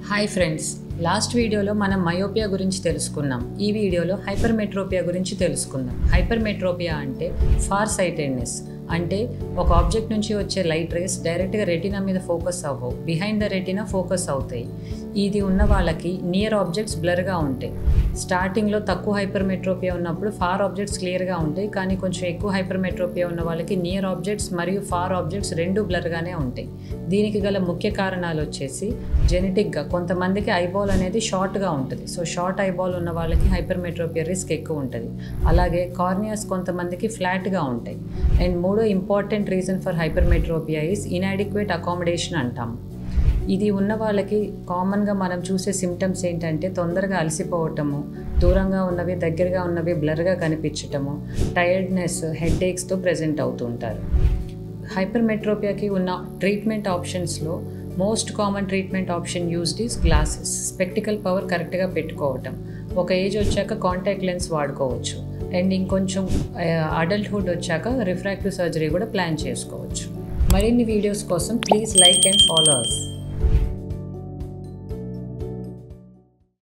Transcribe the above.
Hi friends, last వీడియోలో మనం myopia గురించి తెలుసుకున్నాం. ఈ వీడియోలో హైపర్మెట్రోపియా గురించి తెలుసుకుందాం. హైపర్మెట్రోపియా అంటే ఫార్ సైటెడ్నెస్, అంటే ఒక ఆబ్జెక్ట్ నుంచి వచ్చే లైట్ రేస్ డైరెక్ట్గా రెటినా మీద ఫోకస్ అవ్వవు, బిహైండ్ ద రెటినా ఫోకస్ అవుతాయి. ఇది ఉన్న వాళ్ళకి నియర్ ఆబ్జెక్ట్స్ బ్లర్గా ఉంటాయి. స్టార్టింగ్లో తక్కువ హైపర్మెట్రోపియా ఉన్నప్పుడు ఫార్ ఆబ్జెక్ట్స్ క్లియర్గా ఉంటాయి, కానీ కొంచెం ఎక్కువ హైపర్మెట్రోపియా ఉన్న వాళ్ళకి నియర్ ఆబ్జెక్ట్స్ మరియు ఫార్ ఆబ్జెక్ట్స్ రెండు బ్లర్గానే ఉంటాయి. దీనికి గల ముఖ్య కారణాలు వచ్చేసి జెనెటిక్గా కొంతమందికి ఐబాల్ అనేది షార్ట్గా ఉంటుంది. సో షార్ట్ ఐబాల్ ఉన్న వాళ్ళకి హైపర్మెట్రోపియా రిస్క్ ఎక్కువ ఉంటుంది. అలాగే కార్నియాస్ కొంతమందికి ఫ్లాట్గా ఉంటాయి. అండ్ మూడో important reason for hypermetropia is inadequate accommodation అంటాం. ఇది ఉన్న వాళ్ళకి కామన్గా మనం చూసే సిమ్టమ్స్ ఏంటంటే తొందరగా అలసిపోవటము, దూరంగా ఉన్నవి దగ్గరగా ఉన్నవి బ్లర్గా కనిపించటము, టైర్డ్నెస్, హెడ్ఏక్స్తో ప్రెజెంట్ అవుతుంటారు. హైపర్మెట్రోపియాకి ఉన్న ట్రీట్మెంట్ ఆప్షన్స్లో most common treatment option used is glasses. Spectacle power కరెక్ట్గా పెట్టుకోవటం. ఒక ఏజ్ వచ్చాక కాంటాక్ట్ లెన్స్ వాడుకోవచ్చు. అండ్ ఇంకొంచెం అడల్ట్హుడ్ వచ్చాక రిఫ్రాక్టివ్ సర్జరీ కూడా ప్లాన్ చేసుకోవచ్చు. మరిన్ని వీడియోస్ కోసం please like and follow us.